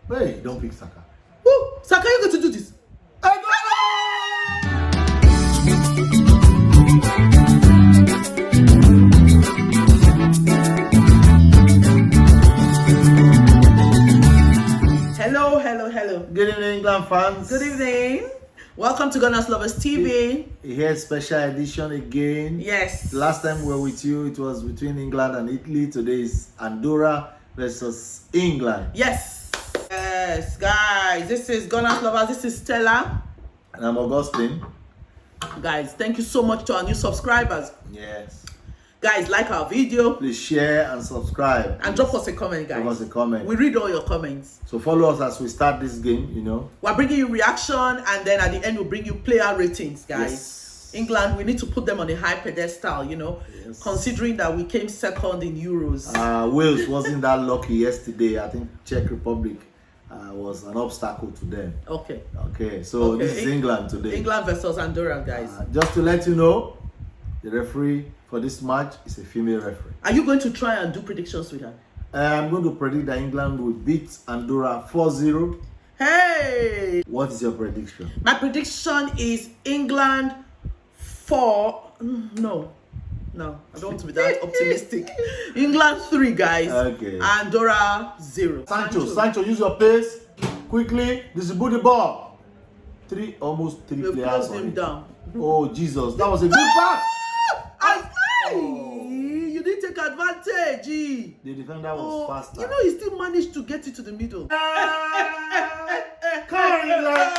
Hey, don't pick Saka. Woo! Saka, you going to do this? Hello. Good evening, England fans. Good evening. Welcome to gunnersloverstv. Here's special edition again. Yes. Last time we were with you, it was between England and Italy. Today is Andorra versus England. Yes, guys. This is gunnerslovers. This is Stella. And I'm Augustine. Guys, thank you so much to our new subscribers. Yes. Guys, like our video. Please share and subscribe. And drop us a comment, guys. Drop us a comment. We read all your comments. So follow us as we start this game, you know. We're bringing you reaction, and then at the end we'll bring you player ratings, guys. Yes. England, we need to put them on a high pedestal, you know, yes. Considering that we came second in Euros. Wales wasn't that lucky yesterday. I think Czech Republic was an obstacle to them. Okay, so this is England today. England versus Andorra, guys. Just to let you know, the referee for this match is a female referee. Are you going to try and do predictions with her? I'm going to predict that England will beat Andorra 4-0. Hey! What is your prediction? My prediction is England 4. No, I don't want to be that optimistic. England 3, guys. Okay. Andorra 0. Sancho, use your pace. Quickly, distribute the ball. Almost three We'll players. close him down. Oh, Jesus. That was a good pass. You didn't take advantage. The defender was faster. You know, he still managed to get it to the middle. Come on, England.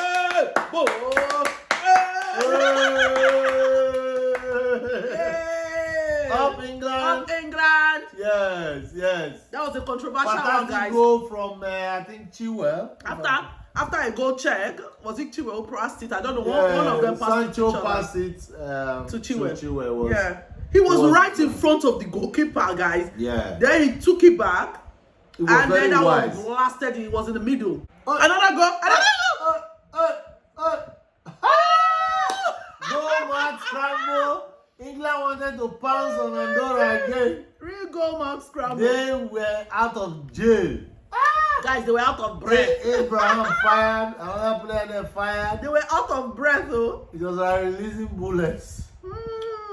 Up England. Yes. That was a controversial one, Fantastic guys. goal from, I think, Chilwell. After a goal check, was it Chilwell who passed it? I don't know. One of them passed Sancho it to passed it to Chilwell. He was right in front of the goalkeeper, guys. Yeah. Then he took it back. It was and very then that wise. was blasted. It was in the middle. Another goal. Goal match scramble. England wanted to pounce on Andorra again. Real goal match scramble. They were out of jail. Guys, they were out of breath. Abraham fired. Another player there fired. They were out of breath, though. It was like releasing bullets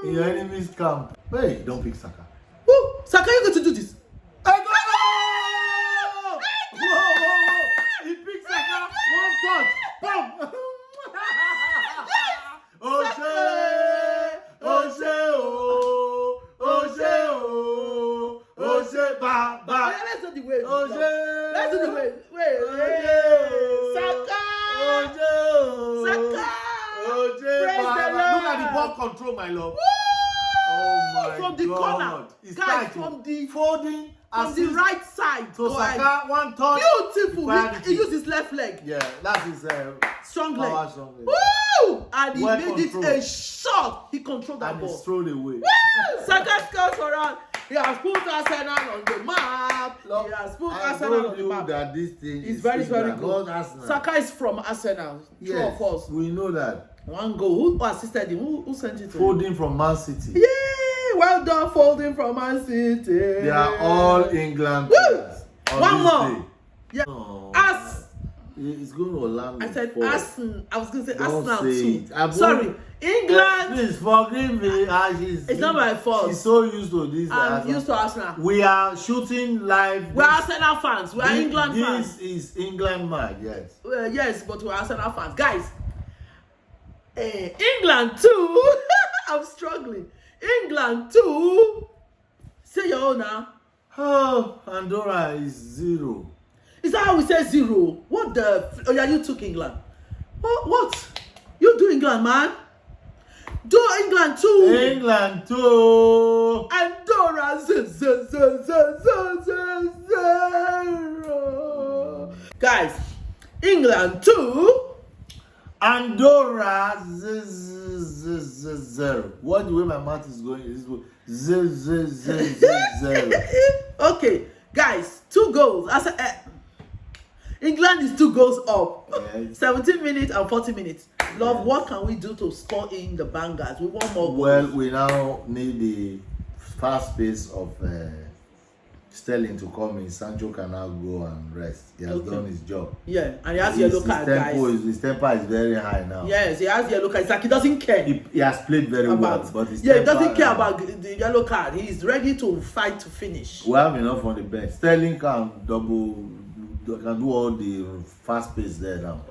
in your enemy's camp. Hey, don't pick Saka. Woo! Saka, you going to do this? Whoa! He picked Saka. One touch. Boom! Let's do the wave. Let's do the wave. Saka! Praise the Lord. Look at the ball control, my love. Woo! Oh my from the God. corner. It's Guys, tight. from the folding from the right side. So Saka, one touch. Beautiful. He used his left leg. Yeah, that's his strong leg. Strong leg. Woo! And he made controlled. it a shot. He controlled that ball. And it's thrown away. Woo! Saka scores for us. He has put Arsenal on the map. Look, he has put Arsenal on the map. That this thing is very good. Arsenal. Saka is from Arsenal. True or false? We know that. One goal. Who assisted him? Who sent it to him? Folding from Man City. Yay! Well done, folding from Man City. They are all England players. One more. Day. Yeah. No. It's going to land. I said Arsenal. I was going to say Don't Arsenal say too. it. Sorry. England. Please forgive me. It's not my fault. She's so used to this. I'm used to Arsenal. We are shooting live. We're Arsenal fans. We're England fans. This is England match, yes. Yes, but we're Arsenal fans. Guys, England too. I'm struggling. England too. Say your own now. Oh, Andorra is 0. Is that how we say 0? What the? Oh yeah, you took England. What? You do England, man. Do England too. England too. Andorra 0. Guys, England too. Andorra 0. What the way my mouth is going is 0. Okay, guys, 2 goals. England is 2 goals up. Yes. 17 minutes and 40 minutes. Love, yes. What can we do to score in the bangers? We want more goals. Well, we now need the fast pace of Sterling to come in, Sancho can now go and rest. He has done his job. Yeah, and he has yellow card, guys. His temper is very high now. Yes, he has yellow card. It's like he doesn't care. He has played very well, but he doesn't care about the yellow card. He's ready to fight to finish. We have enough on the bench. Sterling can do all the fast pace there now.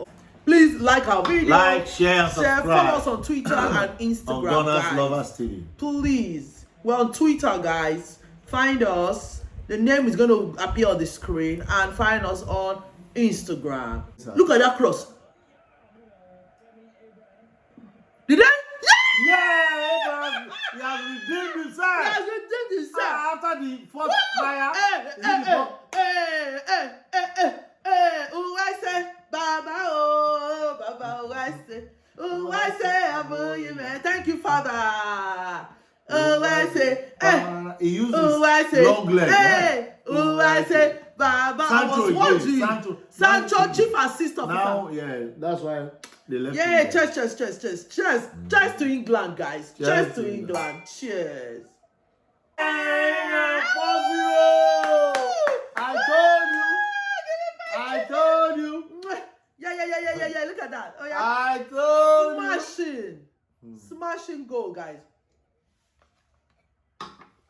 Please like our video. Like, share, subscribe. Follow us on Twitter and Instagram. On gunnersloverstv. Please. We're on Twitter, guys. Find us. The name is going to appear on the screen. And find us on Instagram. Look at that cross. Did they? Yeah! He has redeemed himself. He has redeemed himself. After the fourth trial. I say, Baba, oh, Baba, oh, I say, man. Thank you, Father. Oh, I say, he used I say, long leg. I say, Baba. Sancho, chief assist of now, yeah, that's why they left. Yeah, cheers. Cheers to England, guys. Cheers to England. Cheers. I told you. Yeah. Look at that. Oh, yeah. I told you. Smashing goal, guys.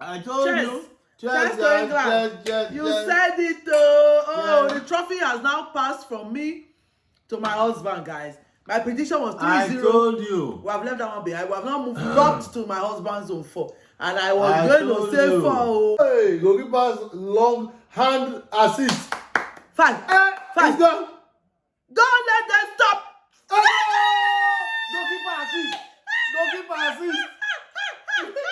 I told you. Cheers to England. You said it, though. Oh, the trophy has now passed from me to my husband, guys. My prediction was 3-0. I told you. We have left that one behind. We have now moved dropped to my husband's zone 4. And I was going to say 4. Hey, goalkeeper's long hand assist. 5. It's gone. Don't let them stop. Goalkeeper assist.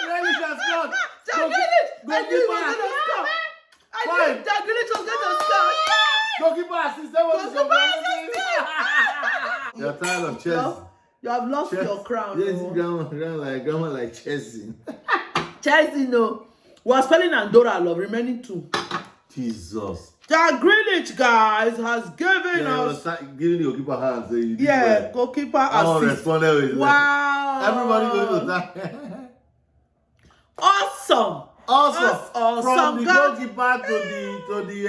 Really has scored. I knew he was going to score. I knew Jack Grealish was going to score. Goalkeeper assist. That was You're tired of Chelsea. You have lost your crown. Yes, grandma like Chelsea. Chelsea, no. We are spelling Andorra love, remaining 2. Jesus. Jack Grealish, guys, has given us. Giving the goalkeeper hands. Goalkeeper assist. Wow. Everybody going to that. Awesome. From the goalkeeper to the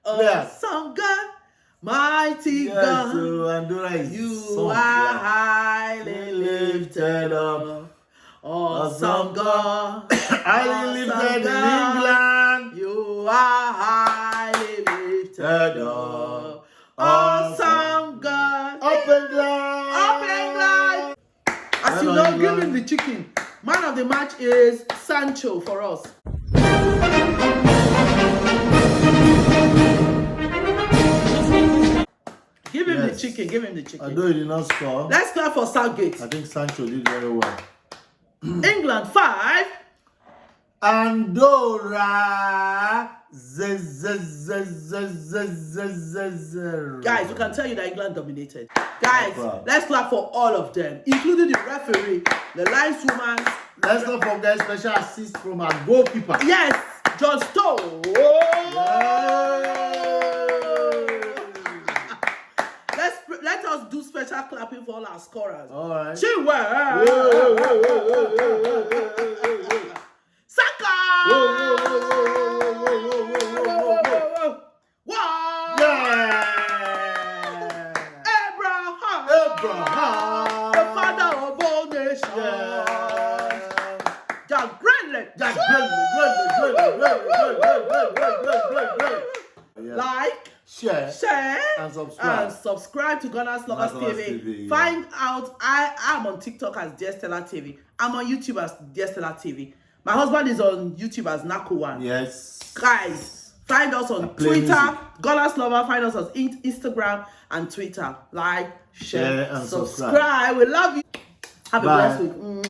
awesome God, mighty God. So Andorra is you are highly lifted up. Awesome God, highly lifted in England. You are highly lifted up. Awesome God, up England. As you know, give him the chicken. Man of the match is Sancho for us. Give him the chicken. Although he did not score. Let's clap for Southgate. I think Sancho did very well. England 5. Andorra. Guys, we can tell you that England dominated. Guys, let's clap for all of them, including the referee, the lineswoman. Let's not forget special assist from our goalkeeper. Yes, John Stowe. Let us do special clapping for all our scorers. All right. SAKA. Abraham, the father of all nations. Jack Grealish. Like, share, and subscribe to gunnersloverstv. Find out I'm on TikTok as STELLA TV. I'm on YouTube as STELLA TV. My husband is on YouTube as Naku1. Yes. Guys, find us on Twitter, gunnerslover. Find us on Instagram and Twitter. Like, share, and subscribe. We love you. Have a blessed week.